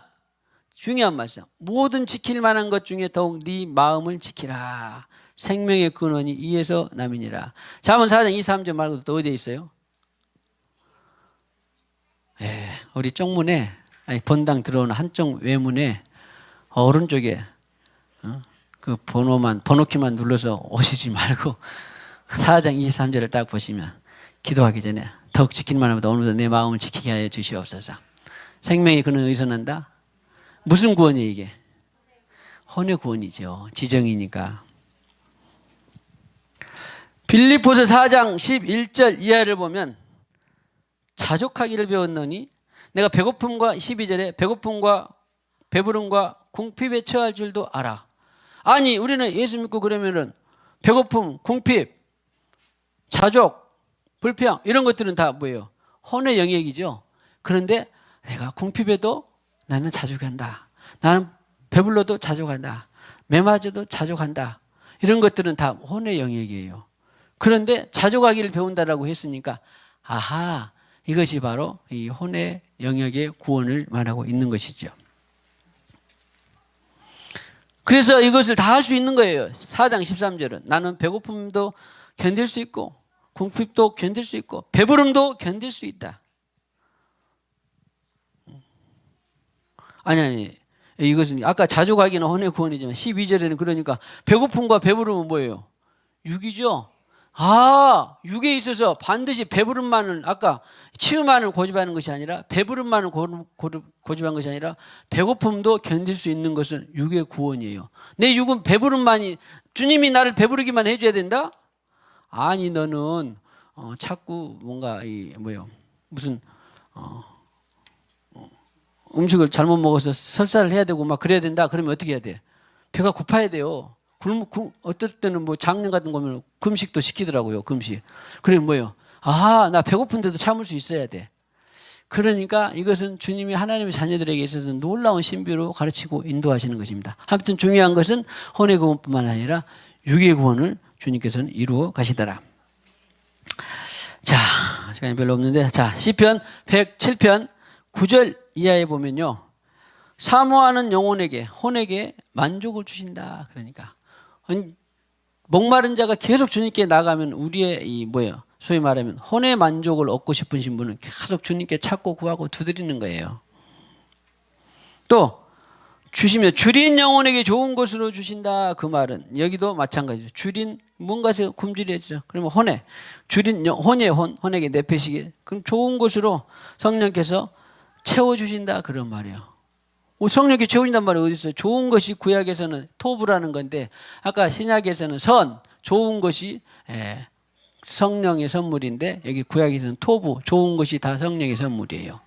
중요한 말씀. 모든 지킬 만한 것 중에 더욱 네 마음을 지키라. 생명의 근원이 이에서 남이니라. 잠언 4장 23절 말고도 또 어디에 있어요? 우리 쪽문에 본당 들어오는 한쪽 외문에 오른쪽에 그 번호키만 눌러서 오시지 말고 4장 23절을 딱 보시면 기도하기 전에 더욱 지킬 만하보다 오늘도 내 마음을 지키게 하여 주시옵소서. 생명의 근원에 의존한다. 무슨 구원이에요 이게? 혼의 구원이죠. 지정이니까. 빌립보서 4장 11절 이하를 보면 자족하기를 배웠노니 내가 배고픔과 12절에 배고픔과 배부름과 궁핍에 처할 줄도 알아. 아니 우리는 예수 믿고 그러면은 배고픔, 궁핍, 자족, 불평 이런 것들은 다 뭐예요? 혼의 영역이죠. 그런데 내가 궁핍에도 나는 자족한다. 나는 배불러도 자족한다. 매맞아도 자족한다. 이런 것들은 다 혼의 영역이에요. 그런데 자족하기를 배운다라고 했으니까 이것이 바로 이 혼의 영역의 구원을 말하고 있는 것이죠. 그래서 이것을 다 할 수 있는 거예요. 4장 13절은 나는 배고픔도 견딜 수 있고 궁핍도 견딜 수 있고 배부름도 견딜 수 있다. 아니 이것은 아까 자족하기는 혼의 구원이지만 12절에는 그러니까 배고픔과 배부름은 뭐예요? 육이죠. 육에 있어서 반드시 배부름만을 아까 치유만을 고집하는 것이 아니라 배부름만을 고집하는 것이 아니라 배고픔도 견딜 수 있는 것은 육의 구원이에요. 내 육은 배부름만이 주님이 나를 배부르기만 해줘야 된다? 아니 너는 자꾸 뭔가 무슨 음식을 잘못 먹어서 설사를 해야 되고 막 그래야 된다. 그러면 어떻게 해야 돼? 배가 고파야 돼요. 어떨 때는 작년 같은 거면 금식도 시키더라고요. 금식. 그러면 뭐예요? 나 배고픈데도 참을 수 있어야 돼. 그러니까 이것은 주님이 하나님의 자녀들에게 있어서 놀라운 신비로 가르치고 인도하시는 것입니다. 아무튼 중요한 것은 혼의 구원뿐만 아니라 육의 구원을 주님께서는 이루어 가시더라. 자, 시간이 별로 없는데 시편 107편 9절 이하에 보면요. 사모하는 영혼에게 혼에게 만족을 주신다. 그러니까 목마른 자가 계속 주님께 나가면 우리의 소위 말하면 혼의 만족을 얻고 싶으신 분은 계속 주님께 찾고 구하고 두드리는 거예요. 또 주시며 줄인 영혼에게 좋은 것으로 주신다. 그 말은 여기도 마찬가지죠. 줄인 뭔가에서 굶주렸죠. 그러면 줄인 혼에게 내패시게 그럼 좋은 것으로 성령께서 채워주신다. 그런 말이에요. 성령께 채워진단 말이 어디 있어요? 좋은 것이 구약에서는 토부라는 건데 아까 신약에서는 선, 좋은 것이 성령의 선물인데 여기 구약에서는 토부, 좋은 것이 다 성령의 선물이에요.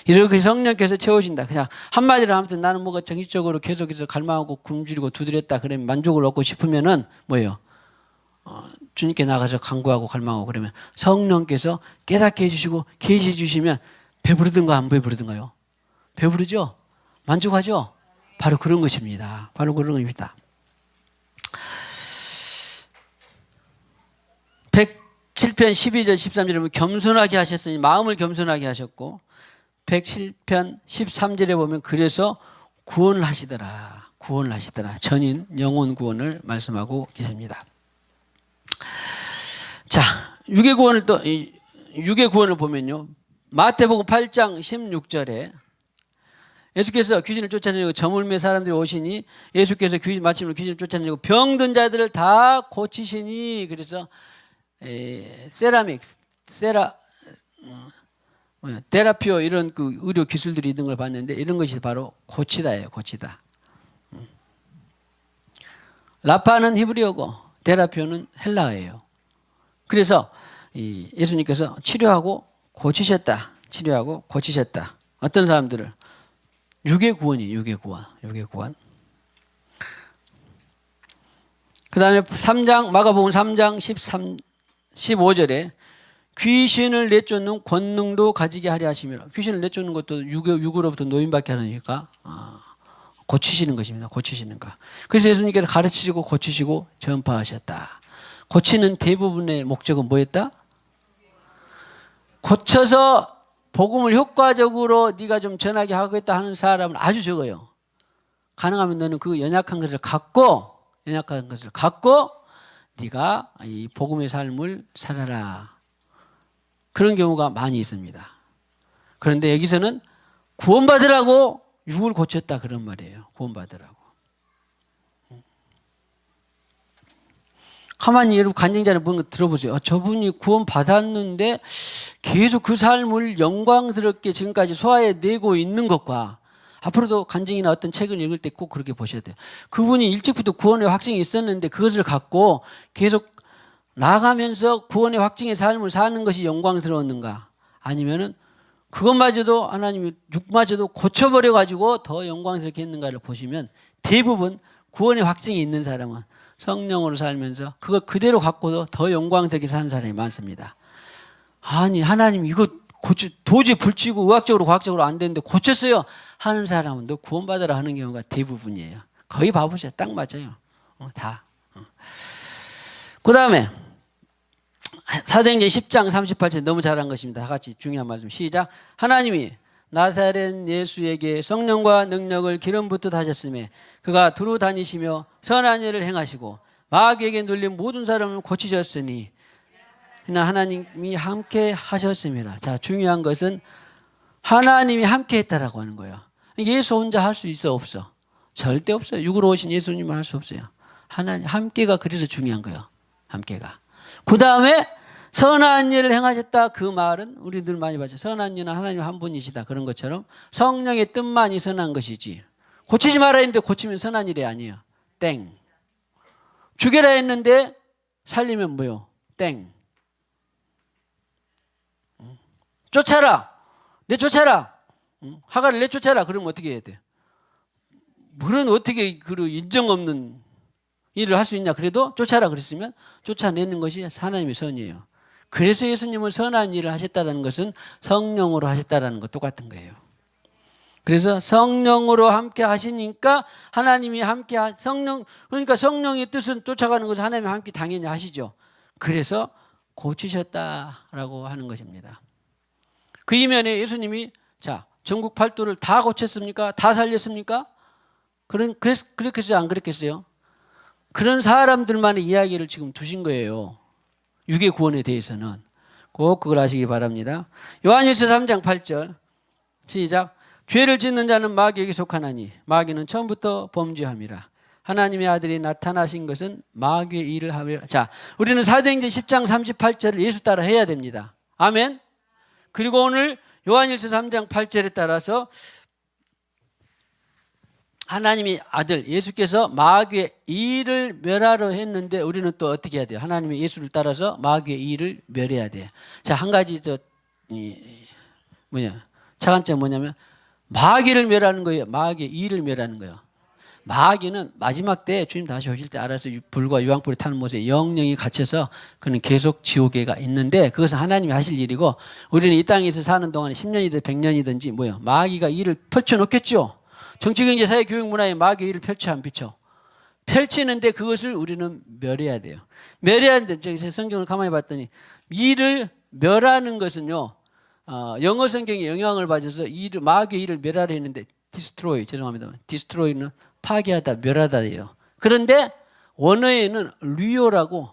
이렇게 성령께서 채워진다. 그냥 한마디로 하면 나는 뭐가 정신적으로 계속해서 갈망하고 굶주리고 두드렸다 그러면 만족을 얻고 싶으면은 뭐예요? 주님께 나가서 간구하고 갈망하고 그러면 성령께서 깨닫게 해주시고 계시해 주시면 배부르든가 안 배부르든가요? 배부르죠? 만족하죠? 바로 그런 것입니다. 바로 그런 겁니다. 107편 12절 13절에 보면 겸손하게 하셨으니 마음을 겸손하게 하셨고 107편 13절에 보면 그래서 구원을 하시더라. 구원을 하시더라. 전인 영혼 구원을 말씀하고 계십니다. 자, 육의 구원을 또 육의 구원을 보면요. 마태복음 8장 16절에 예수께서 귀신을 쫓아내고 저물매 사람들이 오시니 예수께서 마침내 귀신을 쫓아내고 병든 자들을 다 고치시니 그래서 테라피오 이런 그 의료 기술들이 있는 걸 봤는데 이런 것이 바로 고치다예요. 고치다. 라파는 히브리어고 테라피오는 헬라어예요. 그래서 예수님께서 치료하고 고치셨다. 치료하고 고치셨다. 어떤 사람들을 육의 구원이 육의 구원. 육의 구원. 그 다음에 마가복음 3장 15절에 귀신을 내쫓는 권능도 가지게 하려 하시며 귀신을 내쫓는 것도 육으로부터 노인받게 하니까 고치시는 것입니다. 고치시는 것. 그래서 예수님께서 가르치시고 고치시고 전파하셨다. 고치는 대부분의 목적은 뭐였다? 고쳐서 복음을 효과적으로 네가 좀 전하게 하겠다 하는 사람은 아주 적어요. 가능하면 너는 그 연약한 것을 갖고 네가 이 복음의 삶을 살아라. 그런 경우가 많이 있습니다. 그런데 여기서는 구원받으라고 육을 고쳤다 그런 말이에요. 구원받으라고. 가만히 여러분 간증자를 보는 거 들어보세요. 저분이 구원받았는데 계속 그 삶을 영광스럽게 지금까지 소화해내고 있는 것과 앞으로도 간증이나 어떤 책을 읽을 때 꼭 그렇게 보셔야 돼요. 그분이 일찍부터 구원의 확증이 있었는데 그것을 갖고 계속 나아가면서 구원의 확증의 삶을 사는 것이 영광스러웠는가? 아니면은 그것마저도 하나님이 육마저도 고쳐버려가지고 더 영광스럽게 했는가를 보시면 대부분 구원의 확증이 있는 사람은 성령으로 살면서 그거 그대로 갖고도 더 영광스럽게 사는 사람이 많습니다. 아니 하나님 이거 도저히 불치고 의학적으로 과학적으로 안 되는데 고쳤어요 하는 사람은 너 구원받으라 하는 경우가 대부분이에요. 거의 봐보세요. 딱 맞아요. 다. 그 다음에 사도행전 10장 38절 너무 잘한 것입니다. 다 같이 중요한 말씀 시작. 하나님이 나사렛 예수에게 성령과 능력을 기름 붓듯 하셨으며 그가 두루 다니시며 선한 일을 행하시고 마귀에게 눌린 모든 사람을 고치셨으니 하나님이 함께 하셨습니다. 자, 중요한 것은 하나님이 함께 했다라고 하는 거예요. 예수 혼자 할 수 있어 없어? 절대 없어요. 육으로 오신 예수님은 할 수 없어요. 하나님 함께가 그래서 중요한 거예요. 함께가. 그 다음에 선한 일을 행하셨다. 그 말은 우리 늘 많이 봤죠. 선한 일은 하나님 한 분이시다. 그런 것처럼 성령의 뜻만이 선한 것이지. 고치지 말아야 했는데 고치면 선한 일이 아니에요. 땡. 죽여라 했는데 살리면 뭐요? 땡. 쫓아라. 내쫓아라. 하갈을 내쫓아라. 그러면 어떻게 해야 돼? 그런 어떻게 그 인정 없는 일을 할 수 있냐? 그래도 쫓아라 그랬으면 쫓아내는 것이 하나님의 선이에요. 그래서 예수님은 선한 일을 하셨다는 것은 성령으로 하셨다는 것 똑같은 거예요. 그래서 성령으로 함께 하시니까 하나님이 함께 그러니까 성령의 뜻은 쫓아가는 것을 하나님이 함께 당연히 하시죠. 그래서 고치셨다라고 하는 것입니다. 그 이면에 예수님이 자 전국 팔도를 다 고쳤습니까? 다 살렸습니까? 그랬겠어요? 안 그랬겠어요? 그런 사람들만의 이야기를 지금 두신 거예요. 육의 구원에 대해서는. 꼭 그걸 아시기 바랍니다. 요한일서 3장 8절 시작. 죄를 짓는 자는 마귀에게 속하나니 마귀는 처음부터 범죄함이라. 하나님의 아들이 나타나신 것은 마귀의 일을 하며. 자, 우리는 사도행전 10장 38절을 예수 따라 해야 됩니다. 아멘. 그리고 오늘 요한일서 3장 8절에 따라서 하나님이 아들 예수께서 마귀의 일을 멸하려 했는데 우리는 또 어떻게 해야 돼요? 하나님의 예수를 따라서 마귀의 일을 멸해야 돼요. 자, 한 가지 차관점 뭐냐면 마귀를 멸하는 거예요. 마귀의 일을 멸하는 거예요. 마귀는 마지막 때 주님 다시 오실 때 알아서 불과 유황불에 타는 못에 영영이 갇혀서 그는 계속 지옥에가 있는데 그것은 하나님이 하실 일이고 우리는 이 땅에서 사는 동안에 10년이든 100년이든지 마귀가 일을 펼쳐놓겠죠. 정치, 경제, 사회, 교육, 문화에 마귀의 일을 펼쳐 안 펼쳐? 펼치는데 그것을 우리는 멸해야 돼요. 멸해야 하는데 성경을 가만히 봤더니 일을 멸하는 것은요. 영어 성경에 영향을 받아서 마귀의 일을 멸하려 했는데 destroy, 죄송합니다. destroy는 파괴하다, 멸하다예요. 그런데 원어에는 류요라고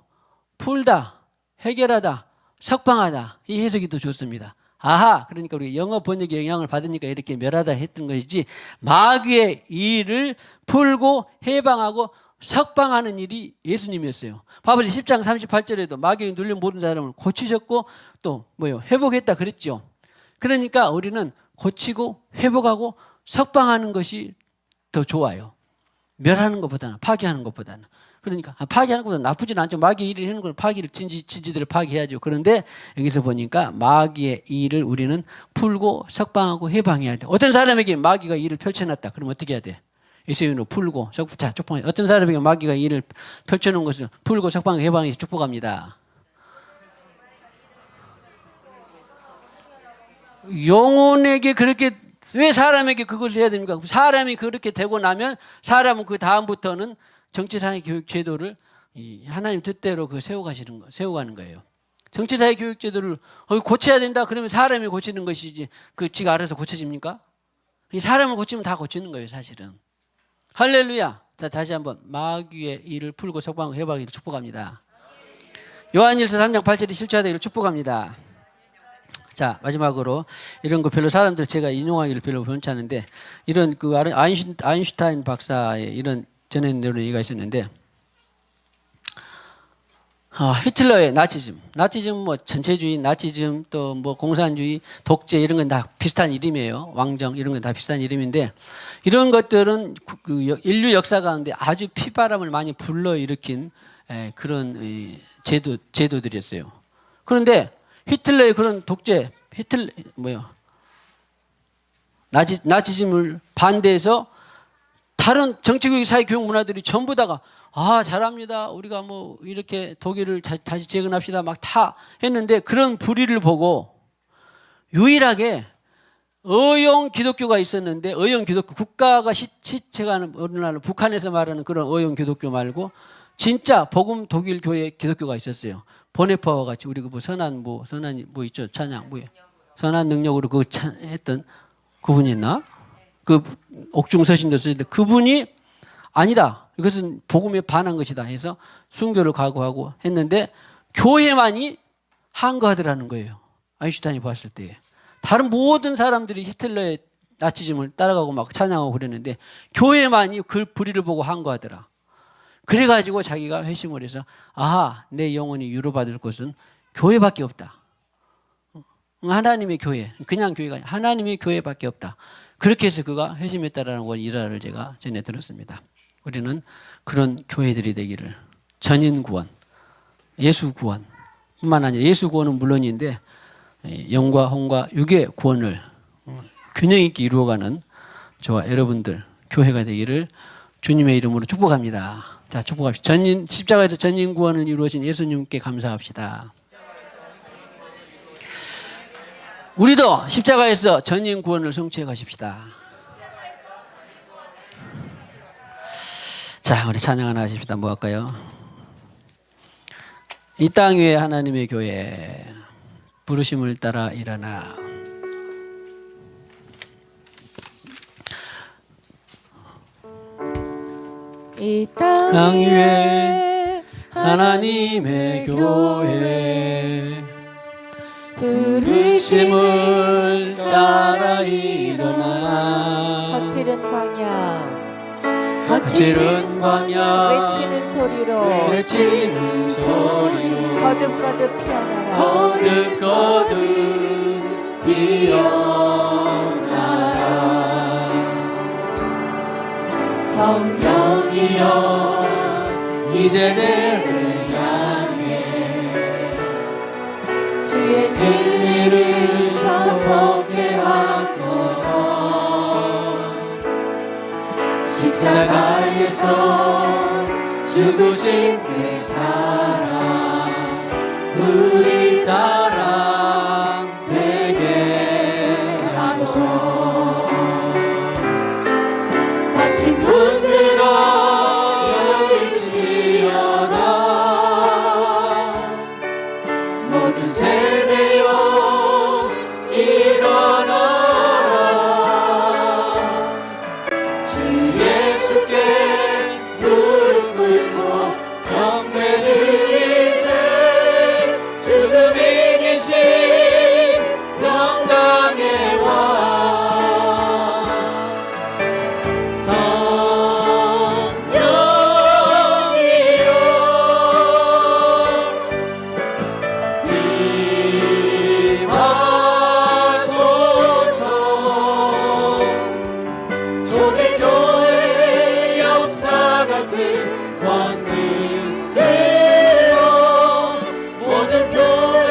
풀다, 해결하다, 석방하다 이 해석이 더 좋습니다. 아하, 그러니까 우리 영어 번역의 영향을 받으니까 이렇게 멸하다 했던 것이지 마귀의 일을 풀고 해방하고 석방하는 일이 예수님이었어요. 바버지 10장 38절에도 마귀의 눌린 모든 사람을 고치셨고 또 회복했다 그랬죠. 그러니까 우리는 고치고 회복하고 석방하는 것이 더 좋아요. 멸하는 것보다는, 파괴하는 것보다는. 그러니까 파괴하는 것보다는 나쁘진 않죠. 마귀의 일을 하는 걸 파괴를 진지들을 파괴해야죠. 그런데 여기서 보니까 마귀의 일을 우리는 풀고 석방하고 해방해야 돼. 어떤 사람에게 마귀가 일을 펼쳐놨다. 그럼 어떻게 해야 돼? 예수님으로 풀고 석방. 어떤 사람에게 마귀가 일을 펼쳐놓은 것을 풀고 석방하고 해방해서 축복합니다. 영혼에게 그렇게 왜 사람에게 그것을 해야 됩니까? 사람이 그렇게 되고 나면 사람은 그 다음부터는 정치사회 교육 제도를 하나님 뜻대로 세워가는 거예요. 정치사회 교육 제도를 고쳐야 된다. 그러면 사람이 고치는 것이지 지가 알아서 고쳐집니까? 사람을 고치면 다 고치는 거예요, 사실은. 할렐루야. 다시 한번 마귀의 일을 풀고 석방하고 해방하기를 축복합니다. 요한일서 3장 8절이 실체화되기를 축복합니다. 자, 마지막으로 이런 거 별로 사람들 제가 인용하기를 별로 변치 않은데 이런 아인슈타인 박사의 이런 전해내는 얘기가 있었는데 히틀러의 나치즘 전체주의, 나치즘 또 공산주의, 독재 이런 건 다 비슷한 이름이에요. 왕정 이런 건 다 비슷한 이름인데 이런 것들은 인류 역사 가운데 아주 피바람을 많이 불러일으킨 그런 제도들이었어요. 그런데 히틀러의 그런 독재, 나치즘을 반대해서 다른 정치교육, 사회교육 문화들이 전부 다가 잘합니다. 우리가 이렇게 독일을 다시 재건합시다. 막 다 했는데 그런 불의를 보고 유일하게 어용 기독교가 있었는데 어용 기독교, 국가가 시체가 어느 날 북한에서 말하는 그런 어용 기독교 말고 진짜 복음 독일 교회 기독교가 있었어요. 보네파와 같이 우리 선한 있죠 찬양 선한 능력으로 했던 그분이 있나? 그 옥중서신도 쓰는데 그분이 아니다. 이것은 복음에 반한 것이다 해서 순교를 각오하고 했는데 교회만이 항거하더라는 거예요. 아인슈타인이 봤을 때 다른 모든 사람들이 히틀러의 나치즘을 따라가고 막 찬양하고 그랬는데 교회만이 그 불의를 보고 항거하더라. 그래가지고 자기가 회심을 해서 내 영혼이 위로받을 곳은 교회밖에 없다. 하나님의 교회, 그냥 교회가 아니라 하나님의 교회밖에 없다. 그렇게 해서 그가 회심했다라는 걸 일화를 제가 전해 들었습니다. 우리는 그런 교회들이 되기를 전인 구원, 예수 구원 뿐만 아니라 예수 구원은 물론인데 영과 혼과 육의 구원을 균형 있게 이루어가는 저와 여러분들 교회가 되기를 주님의 이름으로 축복합니다. 자, 축복합시다. 십자가에서 전인 구원을 이루어진 예수님께 감사합시다. 우리도 십자가에서 전인 구원을 성취해 가십시다. 자, 우리 찬양 하나 하십시다. 뭐 할까요? 이 땅 위에 하나님의 교회 부르심을 따라 일어나. 이 땅 위에 하나님의 교회 부르심을 따라 일어나. 거칠은 광야 거칠은 광야 외치는 소리로 거듭거듭 피어나라. 거듭거듭 피어나라. 성령이여 이제 내를 주의 진리를 선포케 하소서. 십자가에서 죽으신 그 사랑 우리 사랑 되게 하소서. 마치 문들어 열릴지어다 모든 세대여 일어나라. 주 예수께 무릎 꿇고 경배 드리세. 죽음 이기신 영광의 왕 성령이여 임하소서. 초대교회 역사 같은 권능으로 모든 교회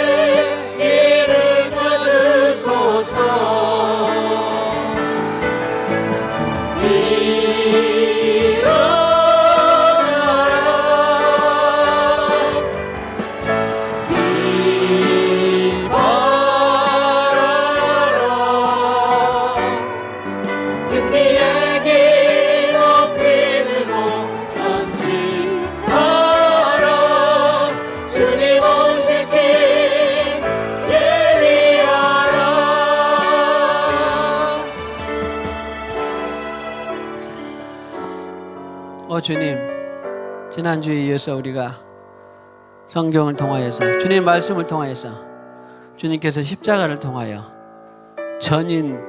이끌어 주소서. 승리의 길 높이 들고 전진하라. 주님 오실 길 예비하라. 주님, 지난주에 이어서 우리가 성경을 통하여서 주님의 말씀을 통하여서 주님께서 십자가를 통하여 전인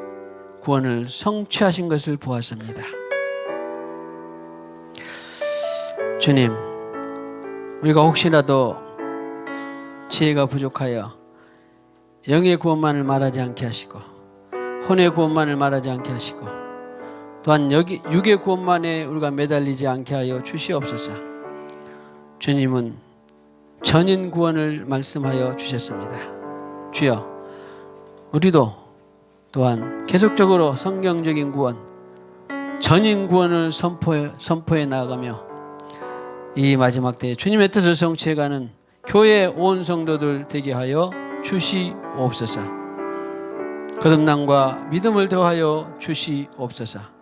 구원을 성취하신 것을 보았습니다. 주님, 우리가 혹시라도 지혜가 부족하여 영의 구원만을 말하지 않게 하시고 혼의 구원만을 말하지 않게 하시고 또한 육의 구원만에 우리가 매달리지 않게 하여 주시옵소서. 주님은 전인 구원을 말씀하여 주셨습니다. 주여, 우리도 또한 계속적으로 성경적인 구원, 전인 구원을 선포해 나아가며 이 마지막 때에 주님의 뜻을 성취해가는 교회 온 성도들 되게 하여 주시옵소서. 거듭남과 믿음을 더하여 주시옵소서.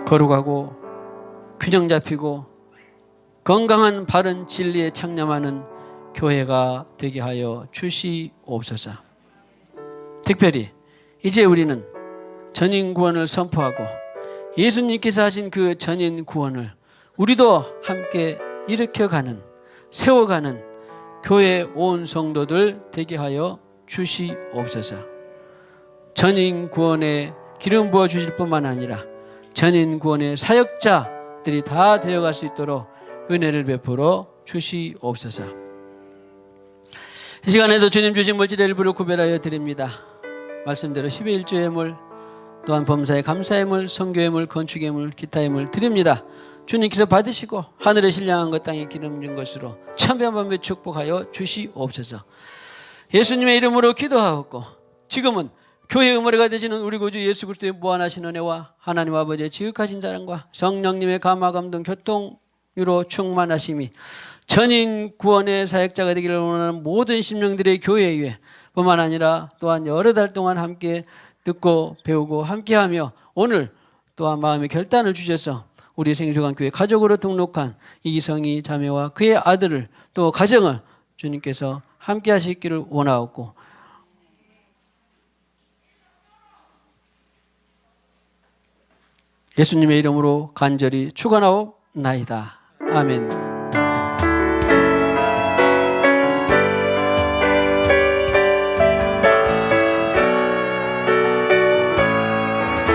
거룩하고 균형 잡히고 건강한 바른 진리에 창념하는 교회가 되게 하여 주시옵소서. 특별히 이제 우리는 전인 구원을 선포하고 예수님께서 하신 그 전인 구원을 우리도 함께 일으켜가는, 세워가는 교회 온 성도들 되게 하여 주시옵소서. 전인 구원에 기름 부어 주실 뿐만 아니라 전인 구원의 사역자들이 다 되어갈 수 있도록 은혜를 베풀어 주시옵소서. 이 시간에도 주님 주신 물질의 일부를 구별하여 드립니다. 말씀대로 12일 주의 물, 또한 범사의 감사의 물, 선교의 물, 건축의 물, 기타의 물 드립니다. 주님께서 받으시고 하늘에 신령한 것 땅에 기름 준 것으로 천변만배 축복하여 주시옵소서. 예수님의 이름으로 기도하옵고 지금은 교회 의무례가 되시는 우리 구주 예수 그리스도의 무한하신 은혜와 하나님 아버지의 지극하신 사랑과 성령님의 감화 감동 교통으로 충만하심이 전인 구원의 사역자가 되기를 원하는 모든 심령들의 교회에 뿐만 아니라 또한 여러 달 동안 함께 듣고 배우고 함께하며 오늘 또한 마음의 결단을 주셔서 우리 생수관교회 가족으로 등록한 이성희 자매와 그의 아들을 또 가정을 주님께서 함께 하시기를 원하옵고 예수님의 이름으로 간절히 축원하옵나이다. 아멘.